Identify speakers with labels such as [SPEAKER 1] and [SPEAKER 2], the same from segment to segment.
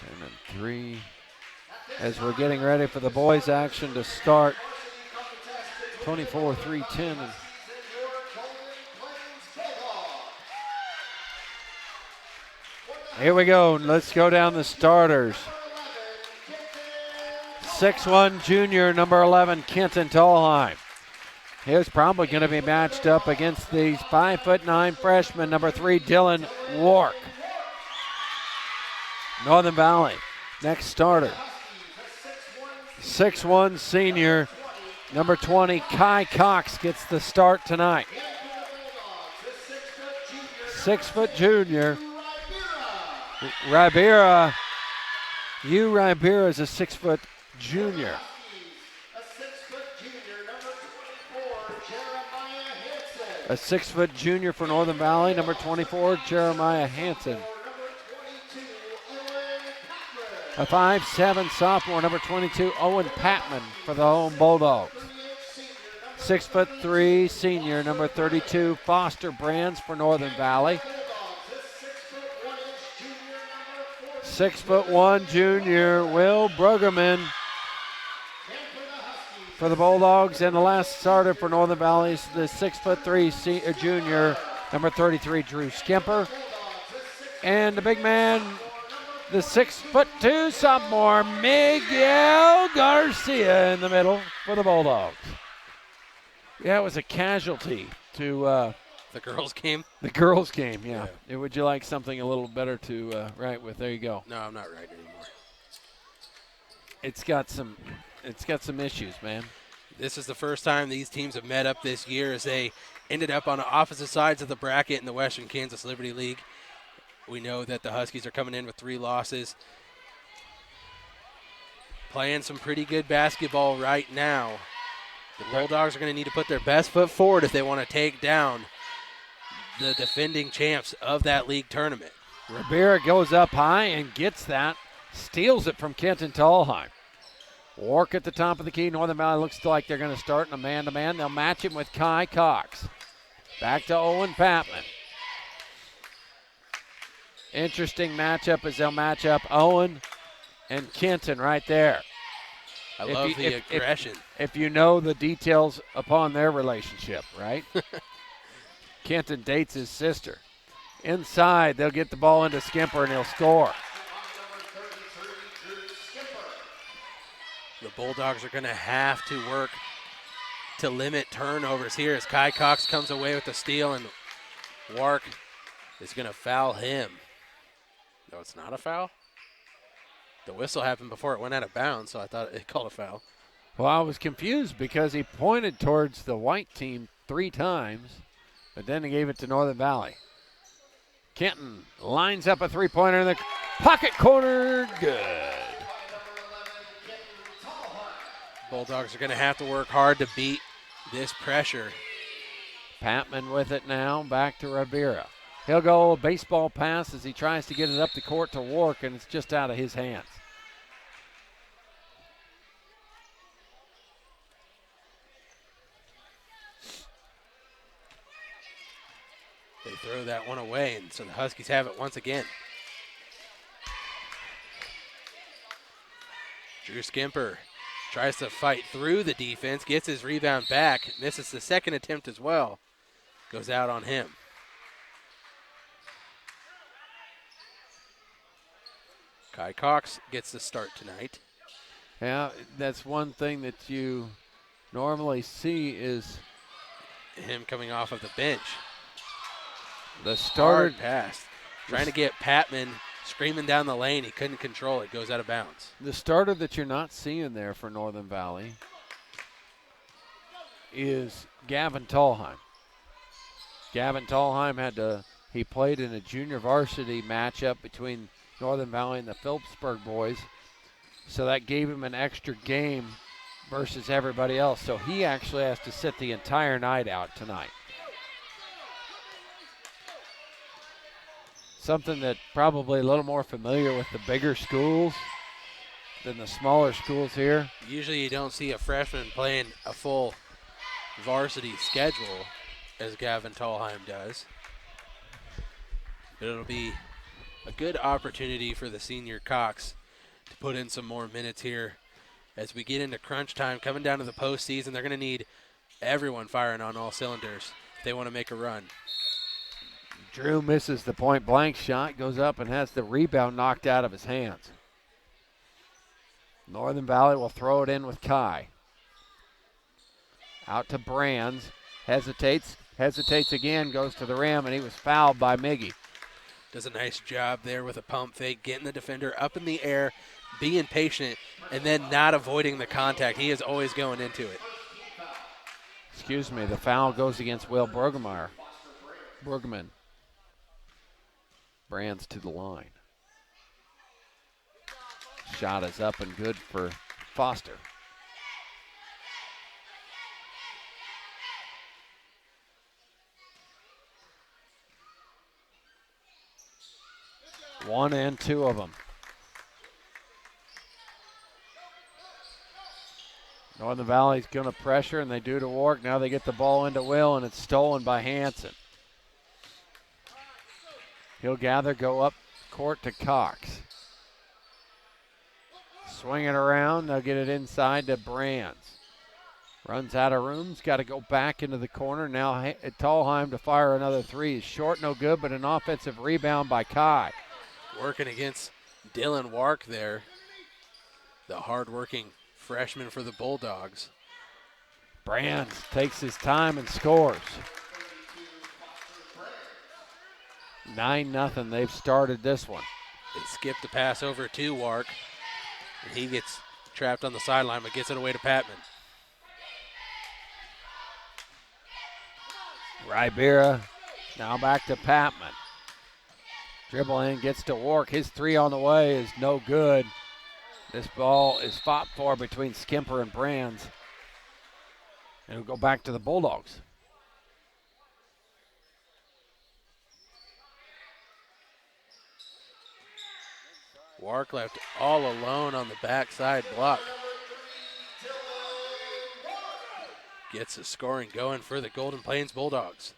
[SPEAKER 1] And then 3 as we're getting ready for the boys' action to start. 24-3-10. Here we go. Let's go down the starters. 6'1" junior, number 11, Kenton Tolheim. He's probably going to be matched up against the 5'9" freshman, number 3, Dylan Wark. Northern Valley, next starter. 6'1" senior, number 20, Kai Cox gets the start tonight. 6 foot junior, Ribera. Ribera is a 6 foot junior. A 6 foot junior for Northern Valley, number 24, Jeremiah Hansen. A 5'7" sophomore, number 22, Owen Patman for the home Bulldogs. 6'3" senior, number 32, Foster Brands for Northern Valley. 6'1" junior, Will Bruggerman for the Bulldogs. And the last starter for Northern Valley is the 6'3" junior, number 33, Drew Skimper. And the big man, the 6'2" sophomore, Miguel Garcia in the middle for the Bulldogs. Yeah, it was a casualty to
[SPEAKER 2] the girls' game.
[SPEAKER 1] The girls' game, yeah. Would you like something a little better to write with? There you go.
[SPEAKER 2] No, I'm not writing anymore.
[SPEAKER 1] It's got some issues, man.
[SPEAKER 2] This is the first time these teams have met up this year as they ended up on the opposite sides of the bracket in the Western Kansas Liberty League. We know that the Huskies are coming in with 3 losses. Playing some pretty good basketball right now. The Bulldogs are going to need to put their best foot forward if they want to take down the defending champs of that league tournament.
[SPEAKER 1] Rivera goes up high and gets that, steals it from Kenton Tolheim. Wark at the top of the key. Northern Valley looks like they're going to start in a man-to-man. They'll match him with Kai Cox. Back to Owen Patman. Interesting matchup as they'll match up Owen and Kenton right there.
[SPEAKER 2] I love the aggression.
[SPEAKER 1] If you know the details upon their relationship, right? Kenton dates his sister. Inside, they'll get the ball into Skimper and he'll score.
[SPEAKER 2] The Bulldogs are going to have to work to limit turnovers here as Kai Cox comes away with the steal and Wark is going to foul him. No, it's not a foul. The whistle happened before it went out of bounds, so I thought it called a foul.
[SPEAKER 1] Well, I was confused because he pointed towards the white team 3 times, but then he gave it to Northern Valley. Kenton lines up a 3-pointer in the pocket corner. Good.
[SPEAKER 2] Bulldogs are going to have to work hard to beat this pressure.
[SPEAKER 1] Patman with it now, back to Rivera. He'll go a baseball pass as he tries to get it up the court to Wark, and it's just out of his hands.
[SPEAKER 2] They throw that one away, and so the Huskies have it once again. Drew Skimper tries to fight through the defense, gets his rebound back, misses the second attempt as well. Goes out on him. Kai Cox gets the start tonight.
[SPEAKER 1] Yeah, that's one thing that you normally see is
[SPEAKER 2] him coming off of the bench.
[SPEAKER 1] The starter
[SPEAKER 2] hard pass. Trying to get Patman screaming down the lane. He couldn't control it. Goes out of bounds.
[SPEAKER 1] The starter that you're not seeing there for Northern Valley is Gavin Tolheim. Gavin Tolheim he played in a junior varsity matchup between Northern Valley and the Phillipsburg boys. So that gave him an extra game versus everybody else. So he actually has to sit the entire night out tonight. Something that probably a little more familiar with the bigger schools than the smaller schools here.
[SPEAKER 2] Usually you don't see a freshman playing a full varsity schedule as Gavin Tolheim does. But it'll be a good opportunity for the senior Cox to put in some more minutes here as we get into crunch time, coming down to the postseason. They're going to need everyone firing on all cylinders if they want to make a run.
[SPEAKER 1] Drew misses the point blank shot, goes up and has the rebound knocked out of his hands. Northern Valley will throw it in with Kai. Out to Brands, hesitates again, goes to the rim, and he was fouled by Miggy.
[SPEAKER 2] Does a nice job there with a pump fake, getting the defender up in the air, being patient, and then not avoiding the contact. He is always going into it.
[SPEAKER 1] Excuse me, the foul goes against Will Bergman. Brands to the line. Shot is up and good for Foster. One and two of them. Northern Valley's going to pressure, and they do to Wark. Now they get the ball into Will, and it's stolen by Hanson. He'll gather, go up court to Cox. Swing it around. They'll get it inside to Brands. Runs out of rooms. Got to go back into the corner. Now Tallheim to fire another three. Short, no good, but an offensive rebound by Kai.
[SPEAKER 2] Working against Dylan Wark there, the hard-working freshman for the Bulldogs.
[SPEAKER 1] Brands takes his time and scores. 9-0. They've started this one.
[SPEAKER 2] They skip the pass over to Wark, and he gets trapped on the sideline but gets it away to Patman.
[SPEAKER 1] Ribera now back to Patman. Dribble in, gets to Wark. His three on the way is no good. This ball is fought for between Skimper and Brands. And it'll go back to the Bulldogs.
[SPEAKER 2] Wark left all alone on the backside block. Gets the scoring going for the Golden Plains Bulldogs.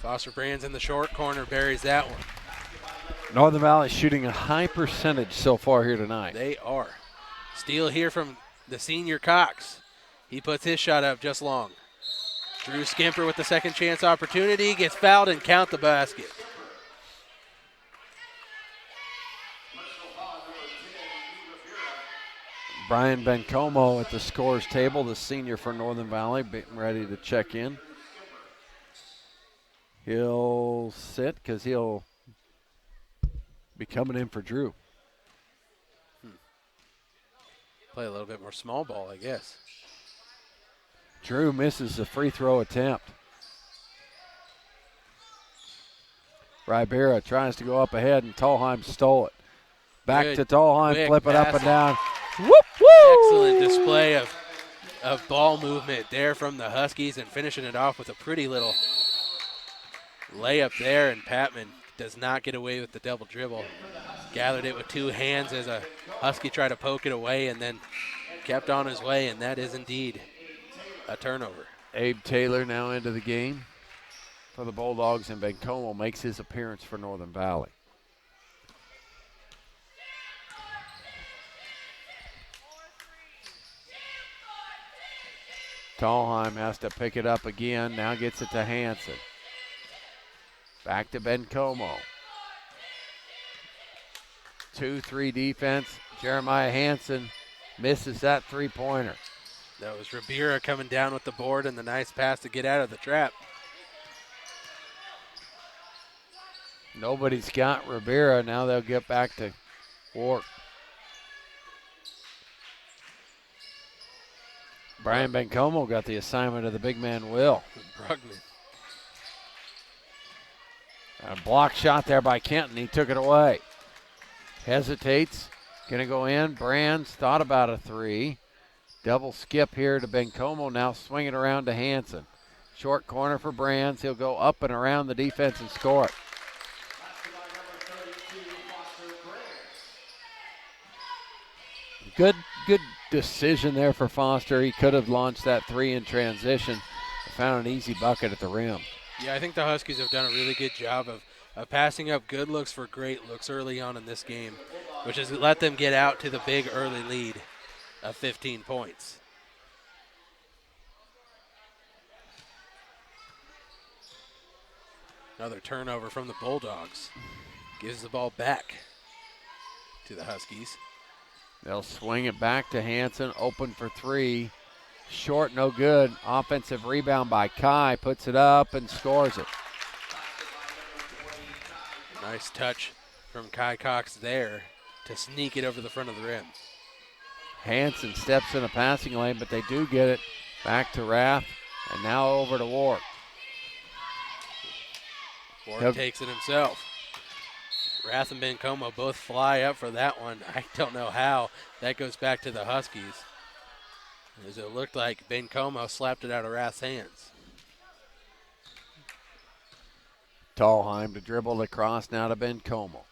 [SPEAKER 2] Foster Brands in the short corner, buries that one.
[SPEAKER 1] Northern Valley shooting a high percentage so far here tonight.
[SPEAKER 2] They are. Steal here from the senior Cox. He puts his shot up just long. Drew Skimper with the second chance opportunity, gets fouled and count the basket.
[SPEAKER 1] Brian Bencomo at the scores table, the senior for Northern Valley, getting ready to check in. He'll sit because he'll be coming in for Drew.
[SPEAKER 2] Play a little bit more small ball, I guess.
[SPEAKER 1] Drew misses the free throw attempt. Ribera tries to go up ahead, and Tallheim stole it. Back
[SPEAKER 2] Good,
[SPEAKER 1] to Tallheim, flip it up and
[SPEAKER 2] passing.
[SPEAKER 1] down. Whoop, woo!
[SPEAKER 2] Excellent display of ball movement there from the Huskies, and finishing it off with a pretty little layup there, and Patman does not get away with the double dribble. Gathered it with two hands as a Husky tried to poke it away and then kept on his way, and that is indeed a turnover.
[SPEAKER 1] Abe Taylor now into the game for the Bulldogs, and Bencomo makes his appearance for Northern Valley. Tallheim has to pick it up again, now gets it to Hanson. Back to Bencomo. 2-3 defense. Jeremiah Hanson misses that three-pointer.
[SPEAKER 2] That was Ribera coming down with the board and the nice pass to get out of the trap.
[SPEAKER 1] Nobody's got Ribera. Now they'll get back to Wark. Brian Bencomo got the assignment of the big man, Will.
[SPEAKER 2] Brugman.
[SPEAKER 1] A block shot there by Kenton. He took it away. Hesitates. Going to go in. Brands thought about a three. Double skip here to Bencomo. Now swing it around to Hanson. Short corner for Brands. He'll go up and around the defense and score it. Good decision there for Foster. He could have launched that three in transition. Found an easy bucket at the rim.
[SPEAKER 2] Yeah, I think the Huskies have done a really good job of passing up good looks for great looks early on in this game, which has let them get out to the big early lead of 15 points. Another turnover from the Bulldogs. Gives the ball back to the Huskies.
[SPEAKER 1] They'll swing it back to Hanson, open for three. Short, no good. Offensive rebound by Kai, puts it up and scores it.
[SPEAKER 2] Nice touch from Kai Cox there to sneak it over the front of the rim.
[SPEAKER 1] Hanson steps in a passing lane, but they do get it back to Rath, and now over to Ward.
[SPEAKER 2] Ward takes it himself. Rath and Bencomo both fly up for that one. I don't know how. That goes back to the Huskies, as it looked like Bencomo slapped it out of Rath's hands.
[SPEAKER 1] Tallheim to dribble across now to Bencomo.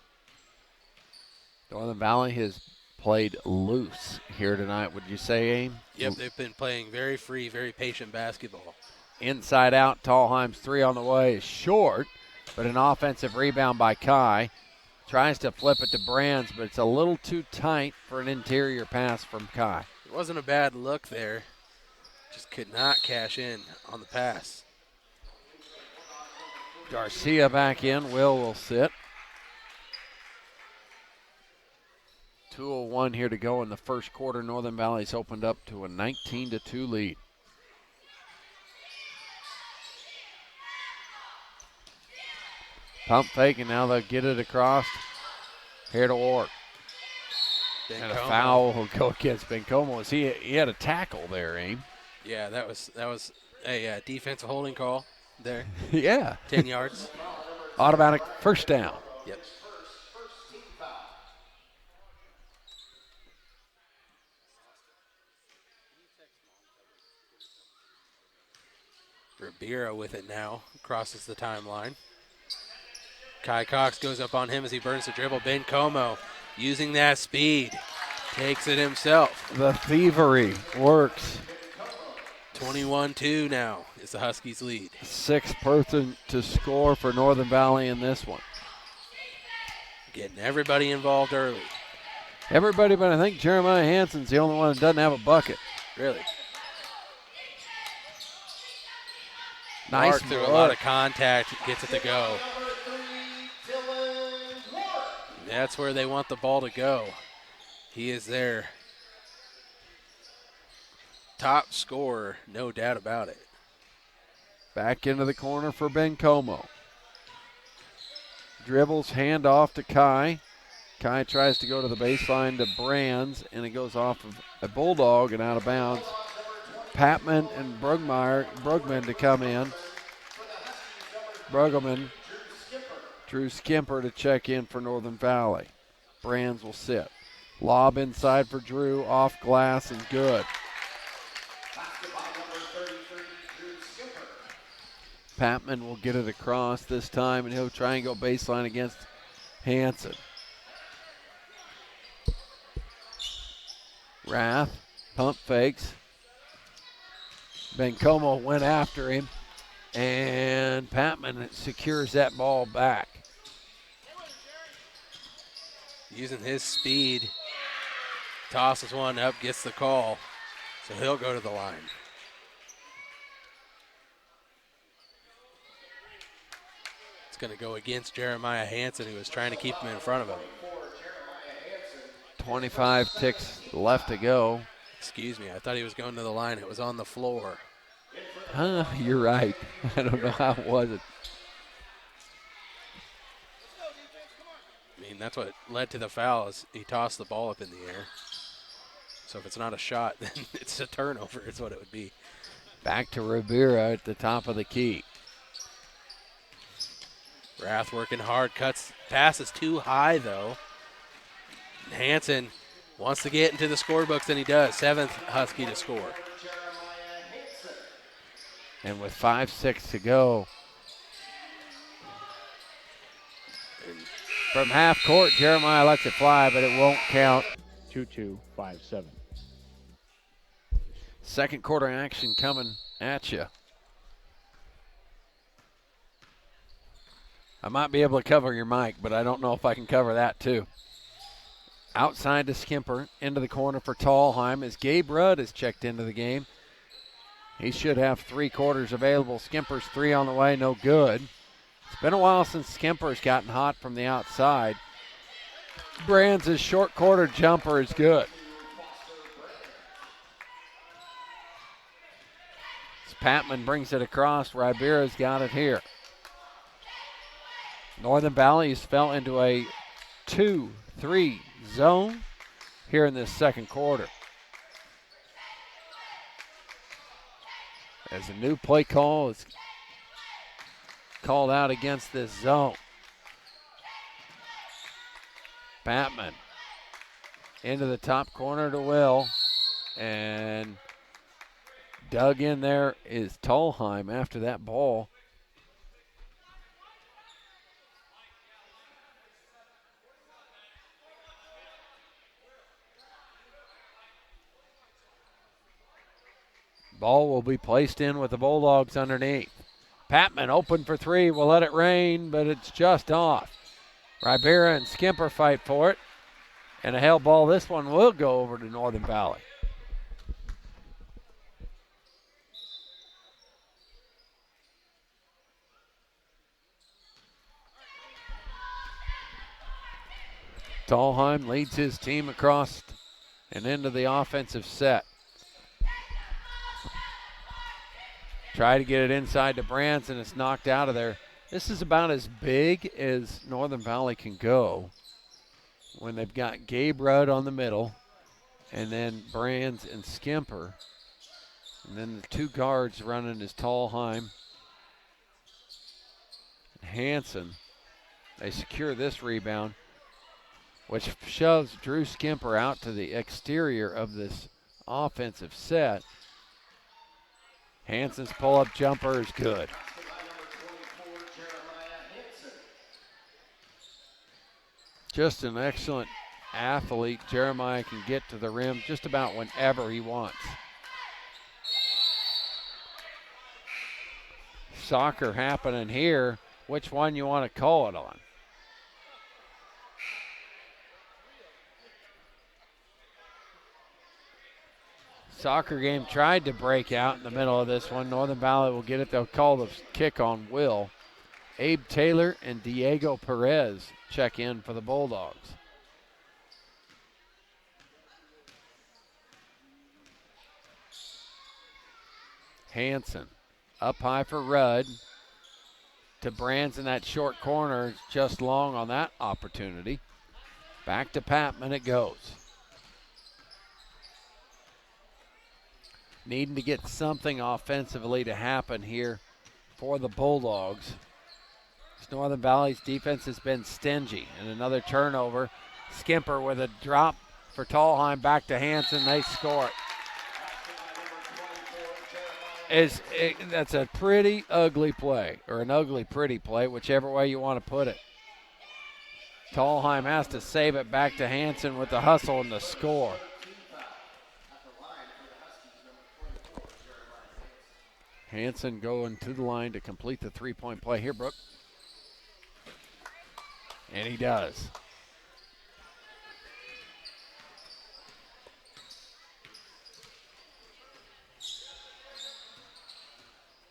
[SPEAKER 1] Northern Valley has played loose here tonight, would you say, Aim?
[SPEAKER 2] Yep, they've been playing very free, very patient basketball.
[SPEAKER 1] Inside out, Tallheim's three on the way is short, but an offensive rebound by Kai. Tries to flip it to Brands, but it's a little too tight for an interior pass from Kai.
[SPEAKER 2] It wasn't a bad look there. Just could not cash in on the pass.
[SPEAKER 1] Garcia back in. Will sit. 2:01 here to go in the first quarter. Northern Valley's opened up to a 19-2 lead. Pump fake, and now they'll get it across here to Ward.
[SPEAKER 2] Bencomo.
[SPEAKER 1] And a foul will go against Bencomo. He had a tackle there, Aim.
[SPEAKER 2] Yeah, that was a defensive holding call there.
[SPEAKER 1] Yeah.
[SPEAKER 2] 10 yards.
[SPEAKER 1] Automatic first down.
[SPEAKER 2] Yep. Ribeiro with it now, crosses the timeline. Kai Cox goes up on him as he burns the dribble. Bencomo using that speed, takes it himself.
[SPEAKER 1] The thievery works.
[SPEAKER 2] 21-2 now is the Huskies' lead.
[SPEAKER 1] Sixth person to score for Northern Valley in this one.
[SPEAKER 2] Getting everybody involved early.
[SPEAKER 1] Everybody, but I think Jeremiah Hansen's the only one that doesn't have a bucket.
[SPEAKER 2] Really?
[SPEAKER 1] Nice
[SPEAKER 2] Mark through a lot of contact, gets it to go. That's where they want the ball to go. He is their top scorer, no doubt about it.
[SPEAKER 1] Back into the corner for Bencomo. Dribbles, hand off to Kai. Kai tries to go to the baseline to Brands, and it goes off of a Bulldog and out of bounds. Patman and Brugman to come in. Bruggeman, Drew Skimper to check in for Northern Valley. Brands will sit. Lob inside for Drew, off glass and good. Patman will get it across this time, and he'll try and go baseline against Hanson. Rath, pump fakes. Bencomo went after him, and Patman secures that ball back.
[SPEAKER 2] Using his speed, tosses one up, gets the call, so he'll go to the line. It's going to go against Jeremiah Hanson, who was trying to keep him in front of him.
[SPEAKER 1] 25 ticks left to go.
[SPEAKER 2] Excuse me, I thought he was going to the line. It was on the floor.
[SPEAKER 1] You're right. I don't know how it was.
[SPEAKER 2] I mean, that's what led to the foul, is he tossed the ball up in the air. So if it's not a shot, then it's a turnover is what it would be.
[SPEAKER 1] Back to Rivera at the top of the key.
[SPEAKER 2] Rath working hard, passes too high, though. Hanson wants to get into the scorebooks, and he does. Seventh Husky to score.
[SPEAKER 1] And with 5:06 to go, from half court, Jeremiah lets it fly, but it won't count.
[SPEAKER 3] 2-2-5-7.
[SPEAKER 1] Second quarter action coming at you. I might be able to cover your mic, but I don't know if I can cover that too. Outside to Skimper, into the corner for Tallheim as Gabe Rudd is checked into the game. He should have 3 quarters available. Skimper's 3 on the way, no good. It's been a while since Skimper's gotten hot from the outside. Brands' short quarter jumper is good. As Patman brings it across, Ribera's got it here. Northern Valley's fell into a 2-3 zone here in this second quarter. As a new play call is called out against this zone. Patman into the top corner to Will, and dug in there is Tallheim after that ball. Ball will be placed in with the Bulldogs underneath. Patman open for 3, will let it rain, but it's just off. Ribera and Skimper fight for it. And a held ball, this one will go over to Northern Valley. Tallheim leads his team across and into the offensive set. Try to get it inside to Brands, and it's knocked out of there. This is about as big as Northern Valley can go when they've got Gabe Rudd on the middle and then Brands and Skimper. And then the 2 guards running is Tallheim and Hanson. They secure this rebound, which shoves Drew Skimper out to the exterior of this offensive set. Hanson's pull-up jumper is good. Just an excellent athlete. Jeremiah can get to the rim just about whenever he wants. Soccer happening here. Which one you want to call it on? Soccer game tried to break out in the middle of this one. Northern Valley will get it. They'll call the kick on Will. Abe Taylor and Diego Perez check in for the Bulldogs. Hanson up high for Rudd. To Brands in that short corner. Just long on that opportunity. Back to Patman it goes. Needing to get something offensively to happen here for the Bulldogs. Northern Valley's defense has been stingy. And another turnover. Skimper with a drop for Tallheim. Back to Hanson. They score it. That's a pretty ugly play, or an ugly pretty play, whichever way you want to put it. Tallheim has to save it back to Hanson with the hustle and the score. Hanson going to the line to complete the 3-point play here, Brooke. And he does.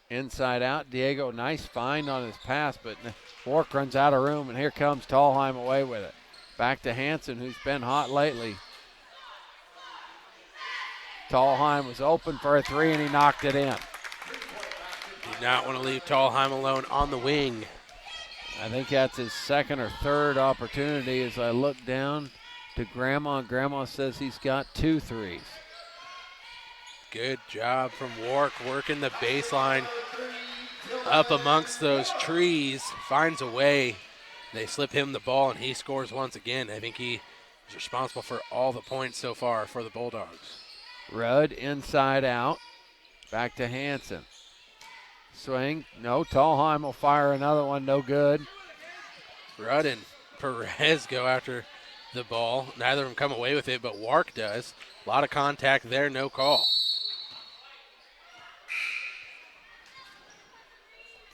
[SPEAKER 1] Inside out, Diego, nice find on his pass, but Wark runs out of room, and here comes Tallheim away with it. Back to Hanson, who's been hot lately. Tallheim was open for a 3, and he knocked it in.
[SPEAKER 2] Do not want to leave Tallheim alone on the wing.
[SPEAKER 1] I think that's his second or third opportunity as I look down to Grandma. Grandma says he's got 2 threes.
[SPEAKER 2] Good job from Wark working the baseline up amongst those trees. Finds a way. They slip him the ball, and he scores once again. I think he is responsible for all the points so far for the Bulldogs.
[SPEAKER 1] Rudd inside out. Back to Hanson. Swing. No, Tallheim will fire another one. No good.
[SPEAKER 2] Rudd and Perez go after the ball. Neither of them come away with it, but Wark does. A lot of contact there, no call.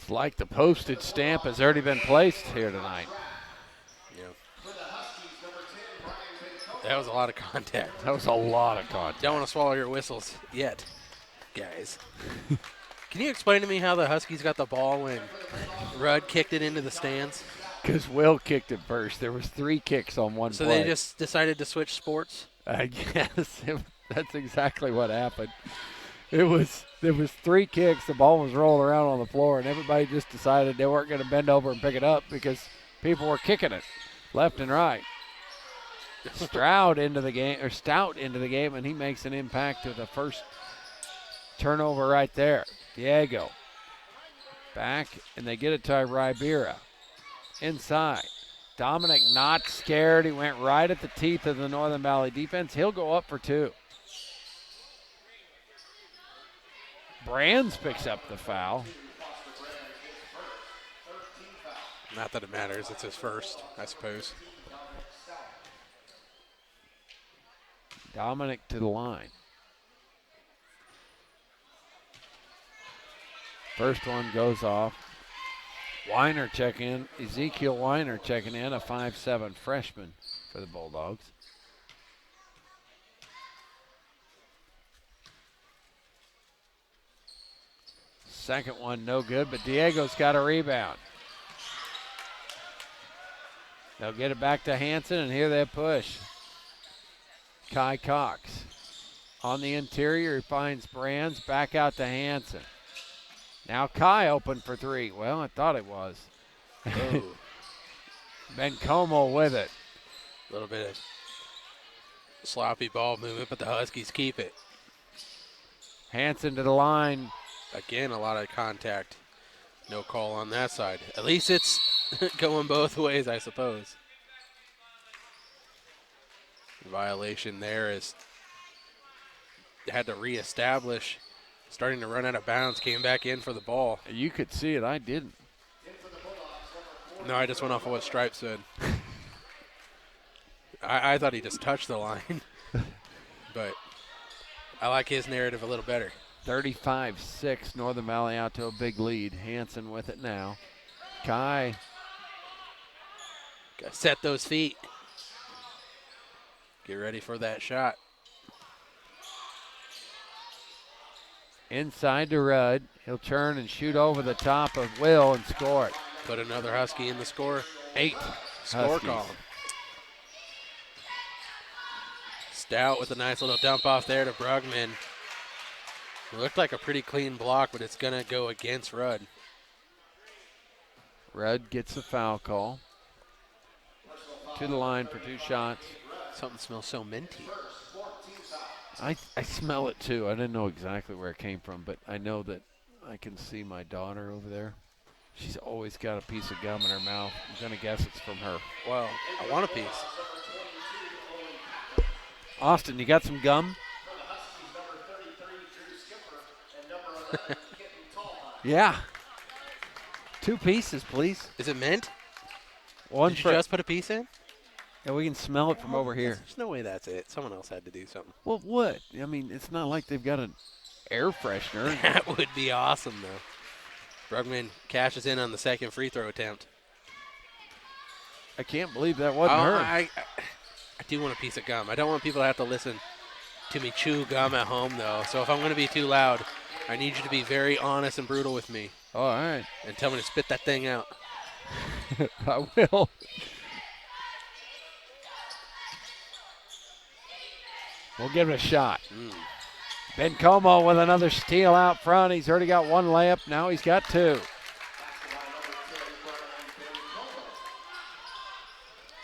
[SPEAKER 1] It's like the postage stamp has already been placed here tonight.
[SPEAKER 2] Yeah. That was a lot of contact.
[SPEAKER 1] That was a lot of contact.
[SPEAKER 2] Don't want to swallow your whistles yet, guys. Can you explain to me how the Huskies got the ball when Rudd kicked it into the stands?
[SPEAKER 1] Because Will kicked it first. There was 3 kicks on one
[SPEAKER 2] So
[SPEAKER 1] play.
[SPEAKER 2] they just decided to switch sports?
[SPEAKER 1] I guess that's exactly what happened. There was 3 kicks. The ball was rolling around on the floor, and everybody just decided they weren't going to bend over and pick it up because people were kicking it left and right. Stout into the game, and he makes an impact to the first turnover right there. Diego back, and they get it to Ribera. Inside. Dominic not scared. He went right at the teeth of the Northern Valley defense. He'll go up for 2. Brands picks up the foul.
[SPEAKER 2] Not that it matters. It's his first, I suppose.
[SPEAKER 1] Dominic to the line. First one goes off. Weiner checking in. Ezekiel Weiner checking in, a 5'7" freshman for the Bulldogs. Second one no good, but Diego's got a rebound. They'll get it back to Hanson, and here they push. Kai Cox on the interior. He finds Brands, back out to Hanson. Now Kai open for 3. Well, I thought it was.
[SPEAKER 2] Oh.
[SPEAKER 1] Bencomo with it.
[SPEAKER 2] A little bit of sloppy ball movement, but the Huskies keep it.
[SPEAKER 1] Hanson to the line.
[SPEAKER 2] Again, a lot of contact. No call on that side. At least it's going both ways, I suppose. The violation there is had to reestablish. Starting to run out of bounds, came back in for the ball.
[SPEAKER 1] You could see it. I didn't.
[SPEAKER 2] No, I just went off of what Stripe said. I thought he just touched the line. But I like his narrative a little better.
[SPEAKER 1] 35-6, Northern Valley out to a big lead. Hanson with it now. Kai.
[SPEAKER 2] Gotta set those feet. Get ready for that shot.
[SPEAKER 1] Inside to Rudd. He'll turn and shoot over the top of Will and score it.
[SPEAKER 2] Put another Husky in the score.
[SPEAKER 1] 8
[SPEAKER 2] Score
[SPEAKER 1] Huskies.
[SPEAKER 2] column. Stout with a nice little dump off there to Brugman. It looked like a pretty clean block, but it's going to go against Rudd.
[SPEAKER 1] Rudd gets a foul call. To the line for 2 shots.
[SPEAKER 2] Something smells so minty.
[SPEAKER 1] I smell it too. I didn't know exactly where it came from, but I know that I can see my daughter over there. She's always got a piece of gum in her mouth. I'm going to guess it's from her.
[SPEAKER 2] Well, I want a piece.
[SPEAKER 1] Austin, you got some gum? Yeah. 2 pieces, please.
[SPEAKER 2] Is it mint?
[SPEAKER 1] One
[SPEAKER 2] Did you
[SPEAKER 1] for
[SPEAKER 2] just put a piece in?
[SPEAKER 1] Yeah, we can smell it from over here.
[SPEAKER 2] There's no way that's it. Someone else had to do something.
[SPEAKER 1] Well, what? I mean, it's not like they've got an air freshener.
[SPEAKER 2] That would be awesome, though. Brugman cashes in on the second free throw attempt.
[SPEAKER 1] I can't believe that wasn't her.
[SPEAKER 2] I do want a piece of gum. I don't want people to have to listen to me chew gum at home, though. So if I'm going to be too loud, I need you to be very honest and brutal with me.
[SPEAKER 1] All right.
[SPEAKER 2] And tell me to spit that thing out.
[SPEAKER 1] I will. We'll give it a shot. Bencomo with another steal out front. He's already got 1 layup. Now he's got 2.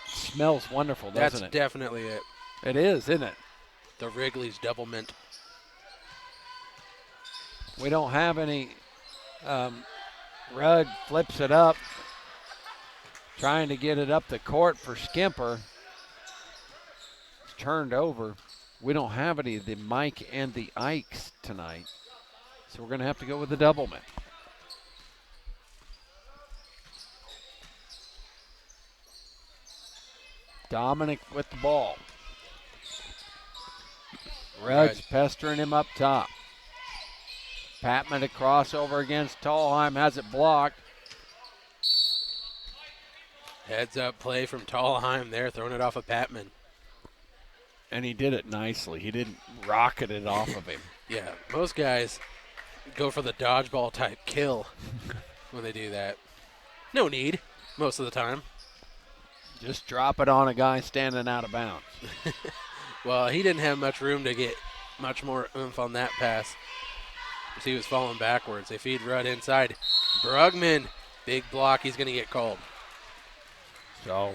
[SPEAKER 1] Smells wonderful, doesn't
[SPEAKER 2] That's
[SPEAKER 1] it?
[SPEAKER 2] definitely it.
[SPEAKER 1] It is, isn't it?
[SPEAKER 2] The Wrigley's double mint.
[SPEAKER 1] We don't have any. Rudd flips it up, trying to get it up the court for Skimper. It's turned over. We don't have any of the Mike and the Ikes tonight, so we're going to have to go with the double mint. Dominic with the ball. Rudd's pestering him up top. Patman to crossover against Tallheim, has it blocked.
[SPEAKER 2] Heads up play from Tallheim there, throwing it off of Patman.
[SPEAKER 1] And he did it nicely. He didn't rocket it off of him.
[SPEAKER 2] Yeah, most guys go for the dodgeball type kill when they do that. No need, most of the time.
[SPEAKER 1] Just drop it on a guy standing out of bounds.
[SPEAKER 2] Well, he didn't have much room to get much more oomph on that pass, because he was falling backwards. They feed Rudd inside. Brugman, big block. He's going to get called.
[SPEAKER 1] So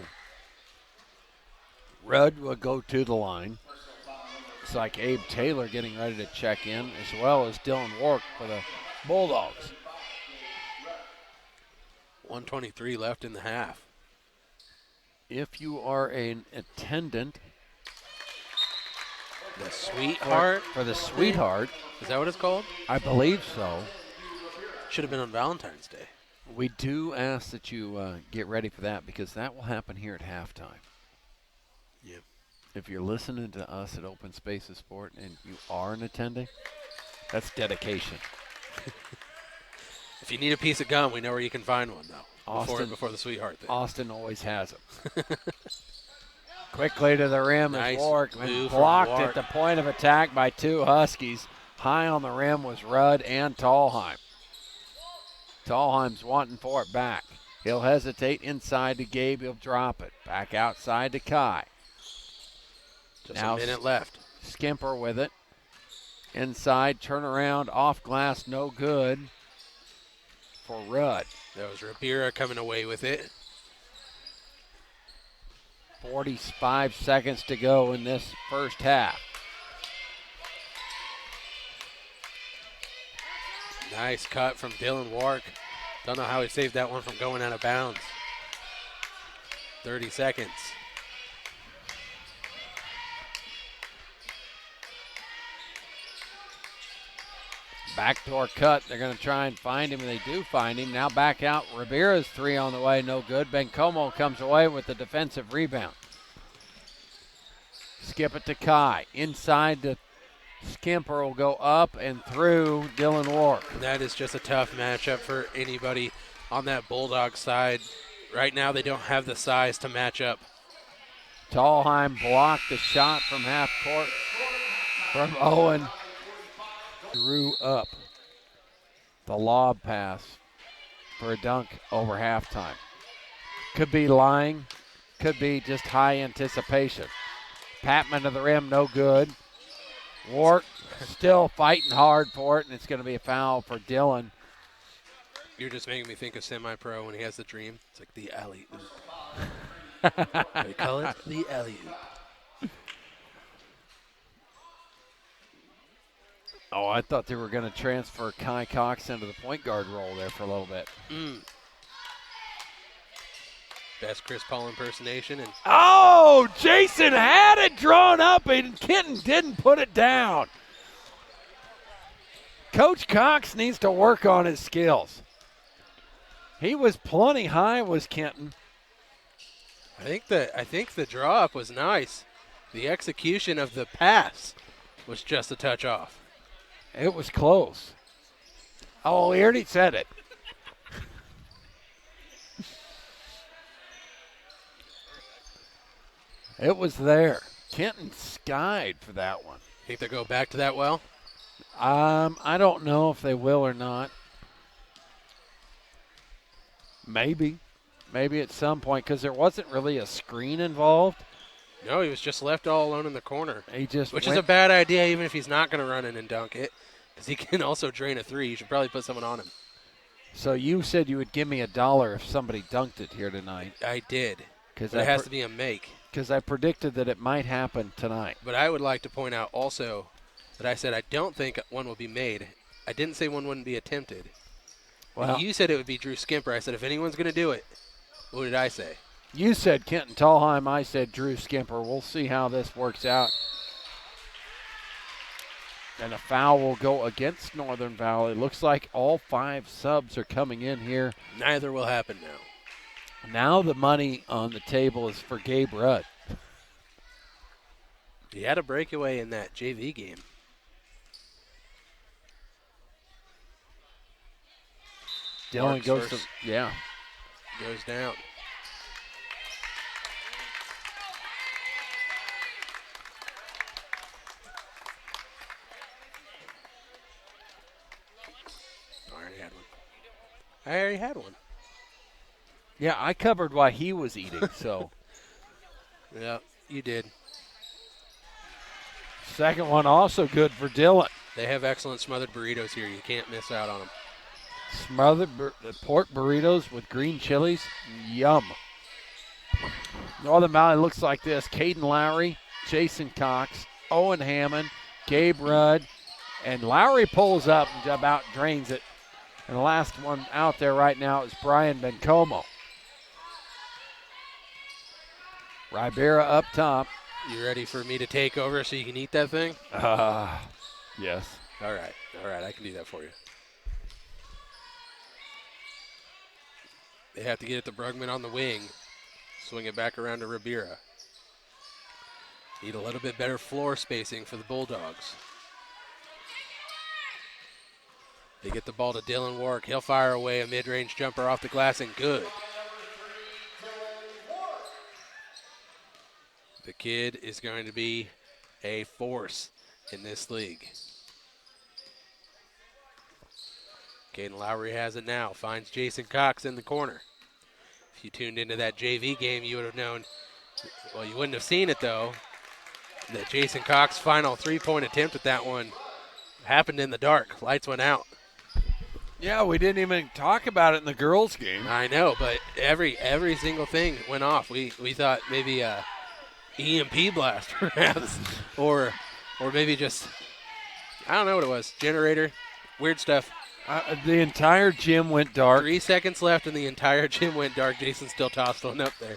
[SPEAKER 1] Rudd will go to the line. It's like Abe Taylor getting ready to check in, as well as Dylan Wark for the Bulldogs.
[SPEAKER 2] 1:23 left in the half.
[SPEAKER 1] If you are an attendant
[SPEAKER 2] The Sweetheart.
[SPEAKER 1] for the Sweetheart,
[SPEAKER 2] Is that what it's called?
[SPEAKER 1] I believe so.
[SPEAKER 2] Should have been on Valentine's Day.
[SPEAKER 1] We do ask that you get ready for that, because that will happen here at halftime.
[SPEAKER 2] Yeah.
[SPEAKER 1] If you're listening to us at Open Spaces Sport and you are an attending, that's dedication.
[SPEAKER 2] If you need a piece of gum, we know where you can find one, though,
[SPEAKER 1] Austin-
[SPEAKER 2] before the Sweetheart thing.
[SPEAKER 1] Austin always has them. Quickly to the rim
[SPEAKER 2] Nice
[SPEAKER 1] is Wark,
[SPEAKER 2] move
[SPEAKER 1] and
[SPEAKER 2] from
[SPEAKER 1] blocked
[SPEAKER 2] Wark.
[SPEAKER 1] at the point of attack by two Huskies. High on the rim was Rudd and Tallheim. Tallheim's wanting for it back. He'll hesitate inside to Gabe. He'll drop it. Back outside to Kai.
[SPEAKER 2] Just
[SPEAKER 1] Now
[SPEAKER 2] a minute left.
[SPEAKER 1] Skimper with it. Inside, turnaround, off glass, no good for Rudd.
[SPEAKER 2] That was Ribera coming away with it.
[SPEAKER 1] 45 seconds to go in this first half.
[SPEAKER 2] Nice cut from Dylan Wark. Don't know how he saved that one from going out of bounds. 30 seconds.
[SPEAKER 1] Backdoor cut. They're going to try and find him, and they do find him. Now back out. Ribera's three on the way, no good. Bencomo comes away with the defensive rebound. Skip it to Kai. Inside to Skimper will go up and through Dylan Wark.
[SPEAKER 2] That is just a tough matchup for anybody on that Bulldog side. Right now they don't have the size to match up.
[SPEAKER 1] Tallheim blocked the shot from half court from Owen. Drew up the lob pass for a dunk over halftime. Could be lying, could be just high anticipation. Patman to the rim, no good. Wark still fighting hard for it, and it's going to be a foul for Dylan.
[SPEAKER 2] You're just making me think of semi-pro when he has the dream. It's like the alley-oop. They call it the alley-oop.
[SPEAKER 1] Oh, I thought they were going to transfer Kai Cox into the point guard role there for a little bit.
[SPEAKER 2] Best Chris Paul impersonation. And
[SPEAKER 1] Oh, Jason had it drawn up, and Kenton didn't put it down. Coach Cox needs to work on his skills. He was plenty high, was Kenton.
[SPEAKER 2] I think the draw up was nice. The execution of the pass was just a touch off.
[SPEAKER 1] It was close. Oh, he already said it. It was there. Kenton skied for that one.
[SPEAKER 2] Think they'll go back to that well?
[SPEAKER 1] I don't know if they will or not. Maybe at some point, because there wasn't really a screen involved.
[SPEAKER 2] No, he was just left all alone in the corner.
[SPEAKER 1] He just
[SPEAKER 2] Which
[SPEAKER 1] went,
[SPEAKER 2] is a bad idea even if he's not going to run in and dunk it, because he can also drain a three. You should probably put someone on him.
[SPEAKER 1] So you said you would give me $1 if somebody dunked it here tonight.
[SPEAKER 2] I did.
[SPEAKER 1] Because
[SPEAKER 2] But it has to be a make.
[SPEAKER 1] Because I predicted that it might happen tonight.
[SPEAKER 2] But I would like to point out also that I said I don't think one will be made. I didn't say one wouldn't be attempted.
[SPEAKER 1] Well,
[SPEAKER 2] You said it would be Drew Skimper. I said if anyone's going to do it, what did I say?
[SPEAKER 1] you said Kenton Tallheim. I said Drew Skimper. We'll see how this works out. And a foul will go against Northern Valley. Looks like all 5 subs are coming in here.
[SPEAKER 2] Neither will happen now.
[SPEAKER 1] Now the money on the table is for Gabe Rudd.
[SPEAKER 2] He had a breakaway in that JV game.
[SPEAKER 1] Dylan
[SPEAKER 2] Mark's
[SPEAKER 1] goes
[SPEAKER 2] first
[SPEAKER 1] to,
[SPEAKER 2] goes down. I already had one.
[SPEAKER 1] Yeah, I covered why he was eating, so.
[SPEAKER 2] Yeah, you did.
[SPEAKER 1] Second one also good for Dylan.
[SPEAKER 2] They have excellent smothered burritos here. You can't miss out on them.
[SPEAKER 1] Smothered pork burritos with green chilies. Yum. Northern Valley looks like this. Caden Lowry, Jason Cox, Owen Hammond, Gabe Rudd, and Lowry pulls up and about drains it. And the last one out there right now is Brian Bencomo. Ribera up top.
[SPEAKER 2] You ready for me to take over so you can eat that thing?
[SPEAKER 1] Yes.
[SPEAKER 2] All right, I can do that for you. They have to get it to Brugman on the wing. Swing it back around to Ribera. Need a little bit better floor spacing for the Bulldogs. They get the ball to Dylan Warwick. He'll fire away a mid-range jumper off the glass and good. The kid is going to be a force in this league. Caden Lowry has it now. Finds Jason Cox in the corner. If you tuned into that JV game, you would have known, well, you wouldn't have seen it though, that Jason Cox's final three-point attempt at that one happened in the dark. Lights went out.
[SPEAKER 1] Yeah, we didn't even talk about it in the girls' game.
[SPEAKER 2] I know, but every single thing went off. We thought maybe a EMP blast perhaps, or maybe just, I don't know what it was. Generator, weird stuff.
[SPEAKER 1] The entire gym went dark.
[SPEAKER 2] 3 seconds left and the entire gym went dark. Jason still tossed one up there.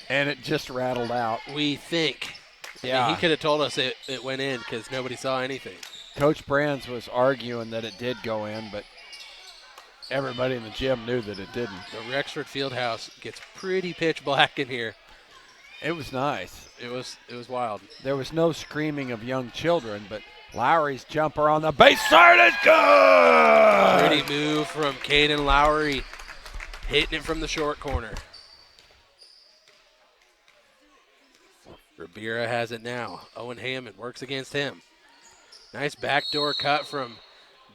[SPEAKER 1] And it just rattled out.
[SPEAKER 2] We think.
[SPEAKER 1] Yeah.
[SPEAKER 2] I mean, he could have told us it went in because nobody saw anything.
[SPEAKER 1] Coach Brands was arguing that it did go in, but everybody in the gym knew that it didn't.
[SPEAKER 2] The Rexford Fieldhouse gets pretty pitch black in here.
[SPEAKER 1] It was nice.
[SPEAKER 2] It was wild.
[SPEAKER 1] There was no screaming of young children, but Lowry's jumper on the baseline is good!
[SPEAKER 2] Pretty move from Caden Lowry, hitting it from the short corner. Ribera has it now. Owen Hammond works against him. Nice backdoor cut from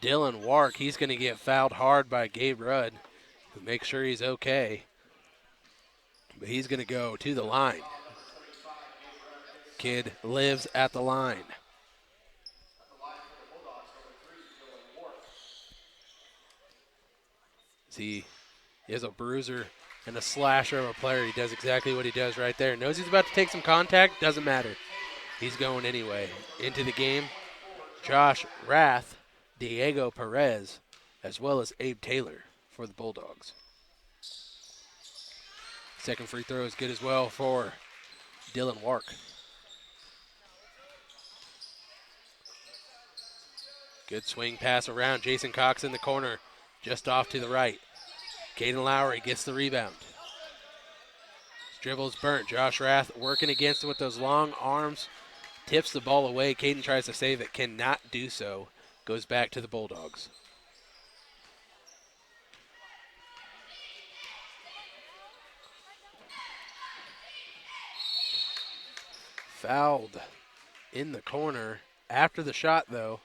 [SPEAKER 2] Dylan Wark. He's going to get fouled hard by Gabe Rudd, who makes sure he's okay. But he's going to go to the line. Kid lives at the line. He is a bruiser and a slasher of a player. He does exactly what he does right there. Knows he's about to take some contact. Doesn't matter. He's going anyway. Into the game, Josh Rath, Diego Perez, as well as Abe Taylor for the Bulldogs. Second free throw is good as well for Dylan Wark. Good swing pass around. Jason Cox in the corner, just off to the right. Caden Lowry gets the rebound. His dribble is burnt. Josh Rath working against him with those long arms. Tips the ball away. Caden tries to save it. Cannot do so. Goes back to the Bulldogs. Fouled in the corner after the shot, though.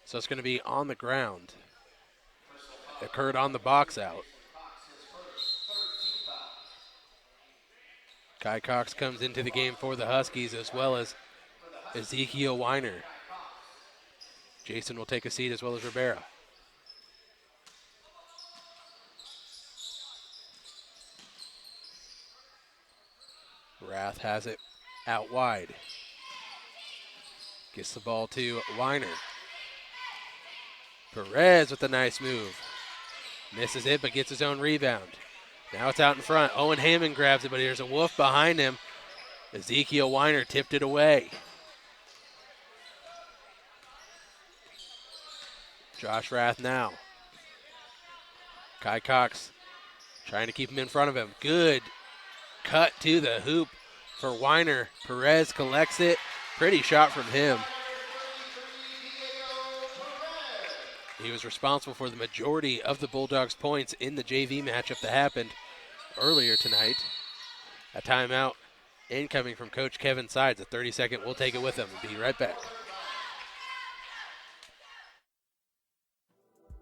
[SPEAKER 2] So it's going to be on the ground. Occurred on the box out. Kai Cox comes into the game for the Huskies, as well as Ezekiel Weiner. Jason will take a seat, as well as Ribera. Rath has it out wide. Gets the ball to Weiner. Perez with a nice move. Misses it, but gets his own rebound. Now it's out in front. Owen Hammond grabs it, but there's a wolf behind him. Ezekiel Weiner tipped it away. Josh Rath now. Kai Cox trying to keep him in front of him. Good cut to the hoop for Weiner. Perez collects it. Pretty shot from him. He was responsible for the majority of the Bulldogs' points in the JV matchup that happened earlier tonight. A timeout incoming from Coach Kevin Sides. A 30-second. We'll take it with him and be right back.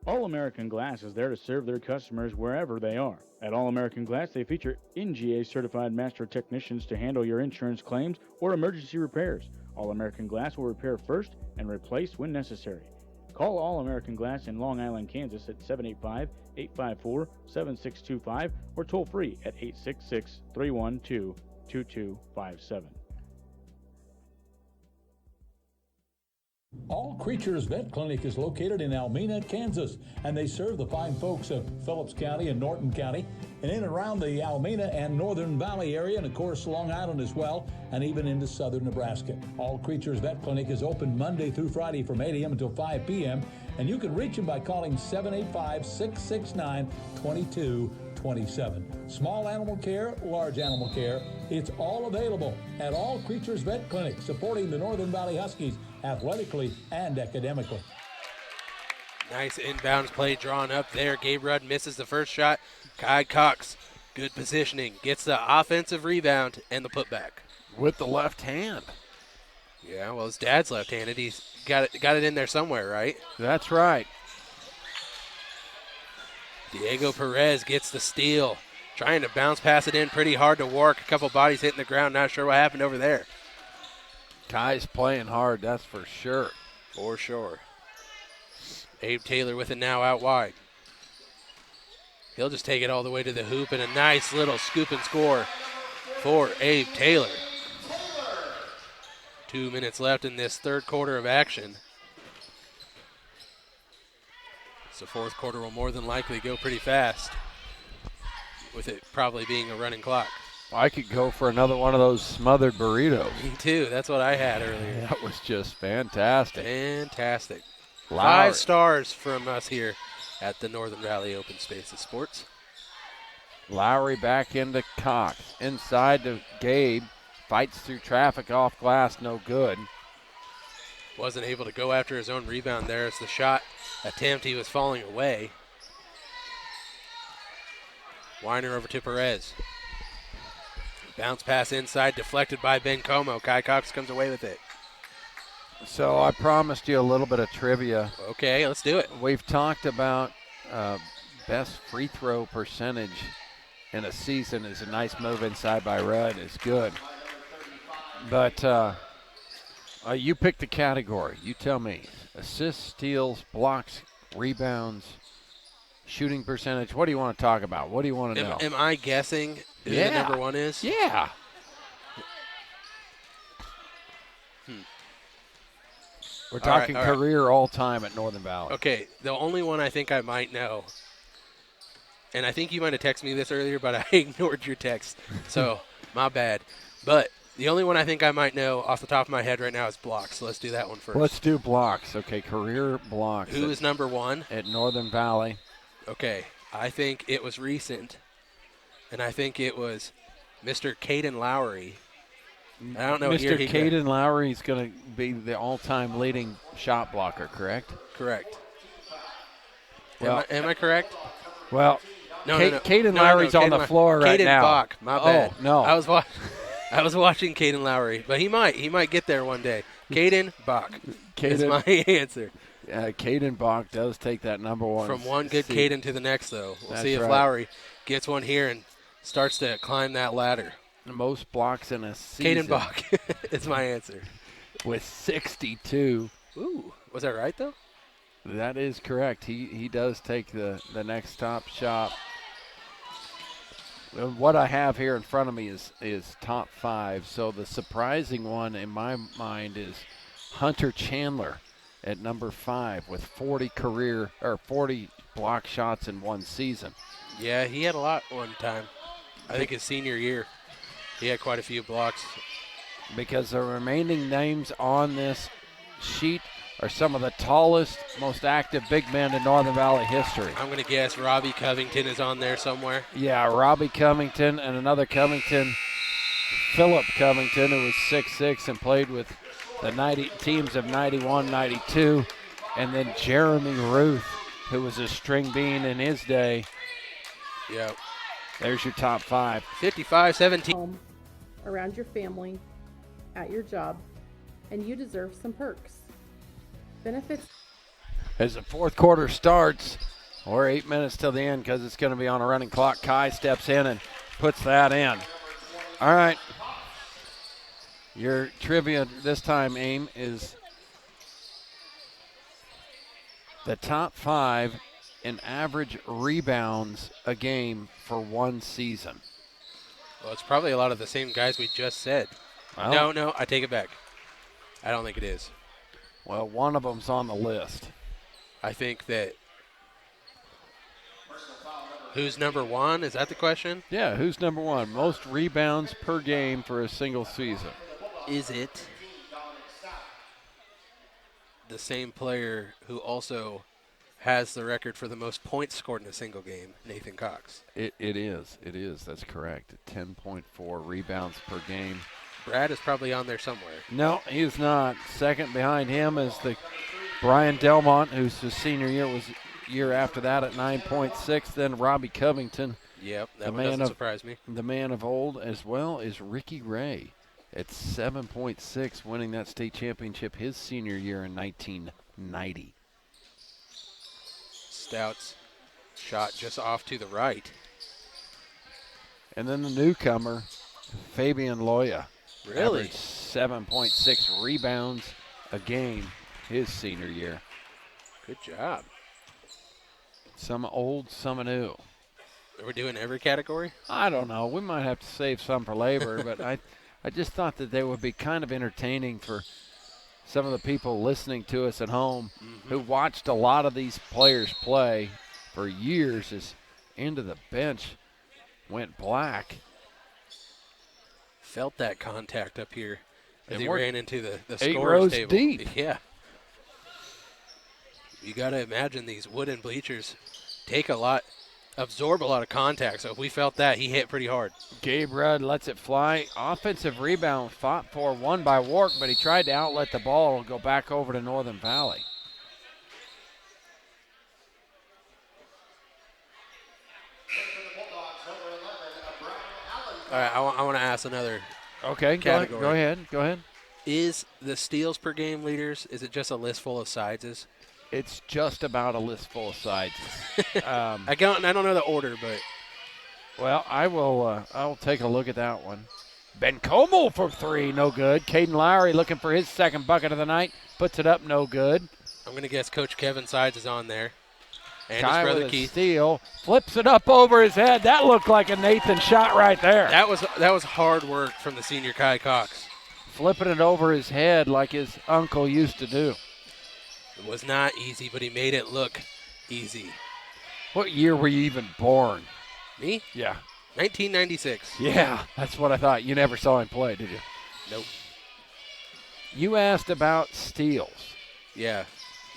[SPEAKER 3] All-American Glass is there to serve their customers wherever they are. At All-American Glass, they feature NGA-certified master technicians to handle your insurance claims or emergency repairs. All-American Glass will repair first and replace when necessary. Call All-American Glass in Long Island, Kansas at 785-854-7625 or toll free at 866-312-2257.
[SPEAKER 4] All Creatures Vet Clinic is located in Almena, Kansas, and they serve the fine folks of Phillips County and Norton County, and in and around the Almena and Northern Valley area, and of course Long Island as well, and even into southern Nebraska. All Creatures Vet Clinic is open Monday through Friday from 8 a.m. until 5 p.m., and you can reach them by calling 785-669-2227. Small animal care, large animal care, it's all available at All Creatures Vet Clinic, supporting the Northern Valley Huskies athletically and academically.
[SPEAKER 2] Nice inbounds play drawn up there. Gabe Rudd misses the first shot. Kai Cox, good positioning, gets the offensive rebound and the putback.
[SPEAKER 1] With the left hand.
[SPEAKER 2] Yeah, well, his dad's left-handed. He's got it in there somewhere, right?
[SPEAKER 1] That's right.
[SPEAKER 2] Diego Perez gets the steal. Trying to bounce pass it in pretty hard to Wark. A couple bodies hitting the ground. Not sure what happened over there.
[SPEAKER 1] Kai's playing hard, that's for sure.
[SPEAKER 2] For sure. Abe Taylor with it now out wide. He'll just take it all the way to the hoop, and a nice little scoop and score for Abe Taylor. 2 minutes left in this third quarter of action. So fourth quarter will more than likely go pretty fast, with it probably being a running clock.
[SPEAKER 1] I could go for another one of those smothered burritos.
[SPEAKER 2] Me too. That's what I had earlier.
[SPEAKER 1] That was just fantastic.
[SPEAKER 2] Fantastic.
[SPEAKER 1] Lowry.
[SPEAKER 2] 5 stars from us here at the Northern Valley Open Spaces Sports.
[SPEAKER 1] Lowry back into Cox. Inside to Gabe. Fights through traffic off glass, no good.
[SPEAKER 2] Wasn't able to go after his own rebound there. It's the shot attempt. He was falling away. Weiner over to Perez. Bounce pass inside, deflected by Ben Como. Kai Cox comes away with it.
[SPEAKER 1] So I promised you a little bit of trivia.
[SPEAKER 2] Okay, let's do it.
[SPEAKER 1] We've talked about best free throw percentage in a season is a nice move inside by Rudd. Is good. But you pick the category. You tell me. Assists, steals, blocks, rebounds, shooting percentage. What do you want to talk about? What do you want to know?
[SPEAKER 2] Am I guessing who the number one is?
[SPEAKER 1] Yeah. We're talking
[SPEAKER 2] all right.
[SPEAKER 1] career all-time at Northern Valley.
[SPEAKER 2] Okay, the only one I think I might know, and I think you might have texted me this earlier, but I ignored your text, so my bad. But the only one I think I might know off the top of my head right now is blocks, so let's do that one first.
[SPEAKER 1] Let's do blocks. Okay, career blocks.
[SPEAKER 2] Who is number one?
[SPEAKER 1] At Northern Valley.
[SPEAKER 2] Okay, I think it was recent, and I think it was Mr. Caden Lowry. I don't know.
[SPEAKER 1] Mr. Caden Lowry is going to be the all-time leading shot blocker, correct?
[SPEAKER 2] Correct.
[SPEAKER 1] Well,
[SPEAKER 2] am I correct?
[SPEAKER 1] Well,
[SPEAKER 2] No.
[SPEAKER 1] Caden Lowry's on the floor right
[SPEAKER 2] Caden
[SPEAKER 1] now.
[SPEAKER 2] Bach, my bad.
[SPEAKER 1] Oh, no.
[SPEAKER 2] I was watching Caden Lowry, but he might get there one day. Caden Bach is my answer.
[SPEAKER 1] Caden Bach does take that number one.
[SPEAKER 2] From one good
[SPEAKER 1] seat.
[SPEAKER 2] Caden to the next, though. We'll
[SPEAKER 1] That's
[SPEAKER 2] see if
[SPEAKER 1] right.
[SPEAKER 2] Lowry gets one here and starts to climb that ladder.
[SPEAKER 1] The most blocks in a season.
[SPEAKER 2] Caden Bach is my answer.
[SPEAKER 1] With 62.
[SPEAKER 2] Ooh, was that right, though?
[SPEAKER 1] That is correct. He does take the next top shot. What I have here in front of me is top 5. So the surprising one in my mind is Hunter Chandler at number 5 with 40 block shots in one season.
[SPEAKER 2] Yeah, he had a lot one time. I think his senior year, he had quite a few blocks.
[SPEAKER 1] Because the remaining names on this sheet are some of the tallest, most active big men in Northern Valley history.
[SPEAKER 2] I'm going to guess Robbie Covington is on there somewhere.
[SPEAKER 1] Yeah, Robbie Covington and another Covington, Philip Covington, who was 6'6" and played with the teams of 91, 92. And then Jeremy Ruth, who was a string bean in his day.
[SPEAKER 2] Yep.
[SPEAKER 1] There's your top 5.
[SPEAKER 2] 55-17.
[SPEAKER 5] Home, around your family, at your job, and you deserve some perks. Benefits.
[SPEAKER 1] As the fourth quarter starts, we're 8 minutes till the end because it's going to be on a running clock. Kai steps in and puts that in. All right. Your trivia this time, Aim, is the top 5 in average rebounds a game for one season.
[SPEAKER 2] Well, it's probably a lot of the same guys we just said.
[SPEAKER 1] Well,
[SPEAKER 2] No, I take it back. I don't think it is.
[SPEAKER 1] Well, one of them's on the list.
[SPEAKER 2] I think that who's number 1? Is that the question?
[SPEAKER 1] Yeah, who's number 1? Most rebounds per game for a single season.
[SPEAKER 2] Is it the same player who also has the record for the most points scored in a single game, Nathan Cox?
[SPEAKER 1] It is. It is. That's correct. 10.4 rebounds per game.
[SPEAKER 2] Brad is probably on there somewhere.
[SPEAKER 1] No, he's not. Second behind him is the Brian Delmont, whose senior year was year after that at 9.6. Then Robbie Covington.
[SPEAKER 2] Yep, that
[SPEAKER 1] the
[SPEAKER 2] one doesn't surprise me.
[SPEAKER 1] The man of old, as well as Ricky Ray at 7.6, winning that state championship his senior year in 1990.
[SPEAKER 2] Stout's shot just off to the right.
[SPEAKER 1] And then the newcomer, Fabian Loya.
[SPEAKER 2] Really?
[SPEAKER 1] 7.6 rebounds a game his senior year.
[SPEAKER 2] Good job.
[SPEAKER 1] Some old, some new.
[SPEAKER 2] Are we doing every category?
[SPEAKER 1] I don't know. We might have to save some for labor, but I just thought that they would be kind of entertaining for some of the people listening to us at home who watched a lot of these players play for years as into the bench went black.
[SPEAKER 2] Felt that contact up here as
[SPEAKER 1] And
[SPEAKER 2] he
[SPEAKER 1] we're
[SPEAKER 2] ran into the
[SPEAKER 1] 8
[SPEAKER 2] scorer's
[SPEAKER 1] rows
[SPEAKER 2] table.
[SPEAKER 1] deep.
[SPEAKER 2] Yeah. You got to imagine these wooden bleachers absorb a lot of contact. So if we felt that, he hit pretty hard.
[SPEAKER 1] Gabe Rudd lets it fly. Offensive rebound fought for, won by Wark, but he tried to outlet the ball and go back over to Northern Valley.
[SPEAKER 2] All right, I want to ask another.
[SPEAKER 1] Okay,
[SPEAKER 2] Category.
[SPEAKER 1] go ahead.
[SPEAKER 2] Is the steals per game leaders, is it just a list full of sizes?
[SPEAKER 1] It's just about a list full of sides.
[SPEAKER 2] I don't know the order, but
[SPEAKER 1] Well, I'll take a look at that one. Ben Como for 3, no good. Caden Lowry looking for his second bucket of the night, puts it up, no good.
[SPEAKER 2] I'm going to guess Coach Kevin Sides is on there. And
[SPEAKER 1] Kai
[SPEAKER 2] his brother
[SPEAKER 1] with a
[SPEAKER 2] Keith.
[SPEAKER 1] steal, flips it up over his head. That looked like a Nathan shot right there.
[SPEAKER 2] That was hard work from the senior Kai Cox.
[SPEAKER 1] Flipping it over his head like his uncle used to do.
[SPEAKER 2] It was not easy, but he made it look easy.
[SPEAKER 1] What year were you even born?
[SPEAKER 2] Me?
[SPEAKER 1] Yeah.
[SPEAKER 2] 1996.
[SPEAKER 1] Yeah, that's what I thought. You never saw him play, did you?
[SPEAKER 2] Nope.
[SPEAKER 1] You asked about steals,
[SPEAKER 2] Yeah.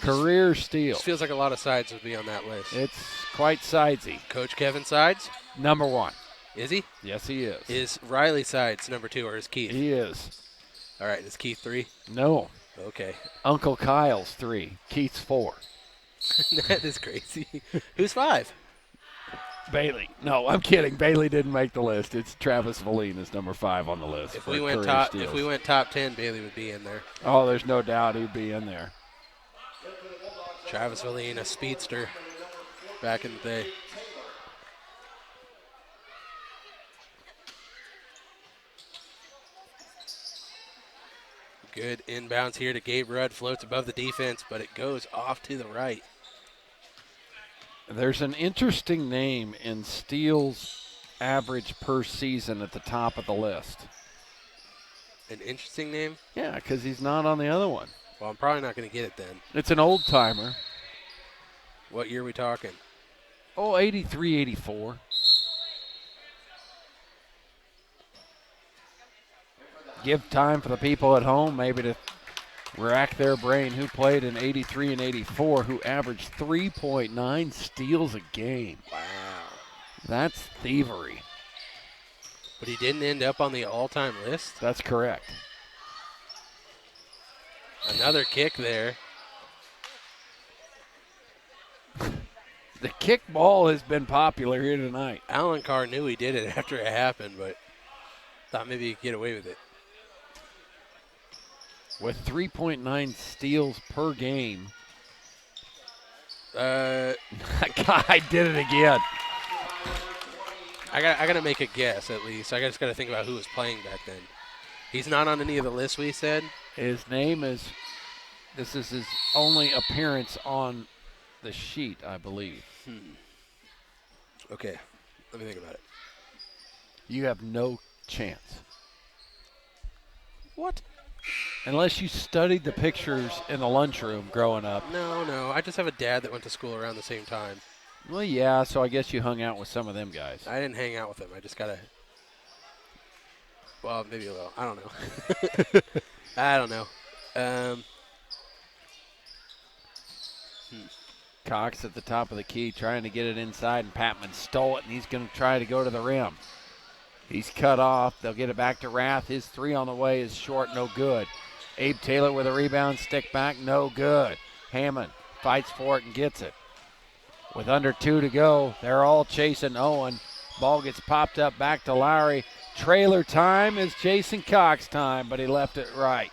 [SPEAKER 1] career steals.
[SPEAKER 2] Feels like a lot of sides would be on that list.
[SPEAKER 1] It's quite sidesy.
[SPEAKER 2] Coach Kevin Sides?
[SPEAKER 1] Number 1.
[SPEAKER 2] Is he?
[SPEAKER 1] Yes, he is.
[SPEAKER 2] Is Riley Sides number 2 or is Keith?
[SPEAKER 1] He is.
[SPEAKER 2] All right, is Keith 3?
[SPEAKER 1] No.
[SPEAKER 2] Okay.
[SPEAKER 1] Uncle Kyle's 3. Keith's 4.
[SPEAKER 2] That is crazy. Who's 5?
[SPEAKER 1] Bailey. No, I'm kidding. Bailey didn't make the list. It's Travis Valine is number 5 on the list.
[SPEAKER 2] If we went top 10, Bailey would be in there.
[SPEAKER 1] Oh, there's no doubt he'd be in there.
[SPEAKER 2] Travis Valine, a speedster back in the day. Good inbounds here to Gabe Rudd. Floats above the defense, but it goes off to the right.
[SPEAKER 1] There's an interesting name in steals average per season at the top of the list.
[SPEAKER 2] An interesting name?
[SPEAKER 1] Yeah, because he's not on the other one.
[SPEAKER 2] Well, I'm probably not going to get it then.
[SPEAKER 1] It's an old timer.
[SPEAKER 2] What year are we talking?
[SPEAKER 1] Oh, 83, 84. Give time for the people at home maybe to rack their brain who played in 83 and 84, who averaged 3.9 steals a game.
[SPEAKER 2] Wow.
[SPEAKER 1] That's thievery.
[SPEAKER 2] But he didn't end up on the all-time list?
[SPEAKER 1] That's correct.
[SPEAKER 2] Another kick there.
[SPEAKER 1] The kickball has been popular here tonight.
[SPEAKER 2] Alan Carr knew he did it after it happened, but thought maybe he could get away with it.
[SPEAKER 1] With 3.9 steals per game.
[SPEAKER 2] That
[SPEAKER 1] guy did it again.
[SPEAKER 2] I got to make a guess at least. I just got to think about who was playing back then. He's not on any of the lists we said.
[SPEAKER 1] His name is. This is his only appearance on the sheet, I believe.
[SPEAKER 2] Okay, let me think about it.
[SPEAKER 1] You have no chance.
[SPEAKER 2] What?
[SPEAKER 1] Unless you studied the pictures in the lunchroom growing up.
[SPEAKER 2] No. I just have a dad that went to school around the same time.
[SPEAKER 1] Well, yeah, so I guess you hung out with some of them guys.
[SPEAKER 2] I didn't hang out with them. I just got to. Well, maybe a little. I don't know. I don't know.
[SPEAKER 1] Cox at the top of the key trying to get it inside, and Patman stole it, and he's going to try to go to the rim. He's cut off. They'll get it back to Rath. His three on the way is short, no good. Abe Taylor with a rebound, stick back, no good. Hammond fights for it and gets it. With under 2 to go, they're all chasing Owen. Ball gets popped up back to Lowry. Trailer time is Jason Cox time, but he left it right.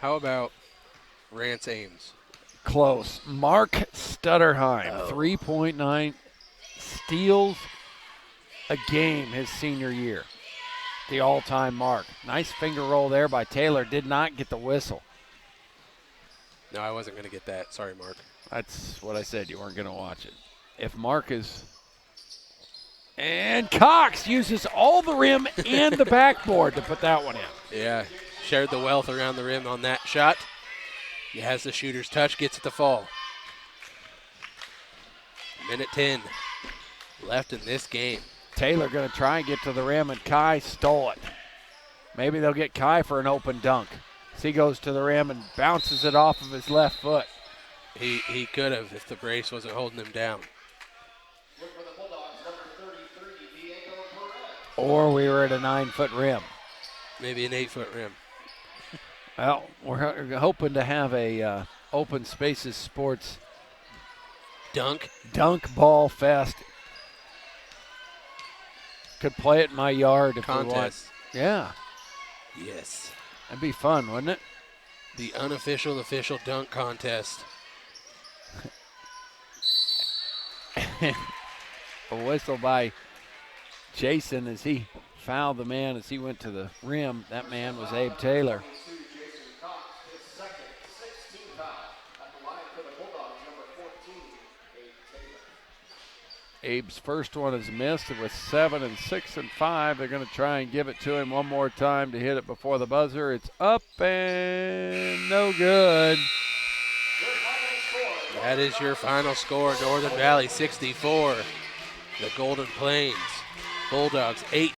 [SPEAKER 2] How about Rance Ames?
[SPEAKER 1] Close. Mark Stutterheim, 3.9 steals a game his senior year. The all-time mark. Nice finger roll there by Taylor. Did not get the whistle.
[SPEAKER 2] No, I wasn't going to get that. Sorry, Mark.
[SPEAKER 1] That's what I said. You weren't going to watch it. If Mark is... And Cox uses all the rim and the backboard to put that one in.
[SPEAKER 2] Yeah, shared the wealth around the rim on that shot. He has the shooter's touch, gets it to fall. Minute 10 left in this game.
[SPEAKER 1] Taylor going to try and get to the rim, and Kai stole it. Maybe they'll get Kai for an open dunk. So he goes to the rim and bounces it off of his left foot.
[SPEAKER 2] He could have if the brace wasn't holding him down.
[SPEAKER 1] Or we were at a 9-foot rim.
[SPEAKER 2] Maybe an 8-foot rim.
[SPEAKER 1] Well, we're hoping to have a Open Spaces Sports
[SPEAKER 2] Dunk
[SPEAKER 1] ball fest. Could play it in my yard if
[SPEAKER 2] contest.
[SPEAKER 1] we want. Yeah,
[SPEAKER 2] Yes.
[SPEAKER 1] that'd be fun, wouldn't it?
[SPEAKER 2] The unofficial official dunk contest.
[SPEAKER 1] A whistle by Jason as he fouled the man as he went to the rim. That man was Abe Taylor. Abe's first one is missed with 7 and 6 and 5. They're going to try and give it to him one more time to hit it before the buzzer. It's up and no good.
[SPEAKER 2] That is your final score. Northern Valley 64. The Golden Plains Bulldogs 8.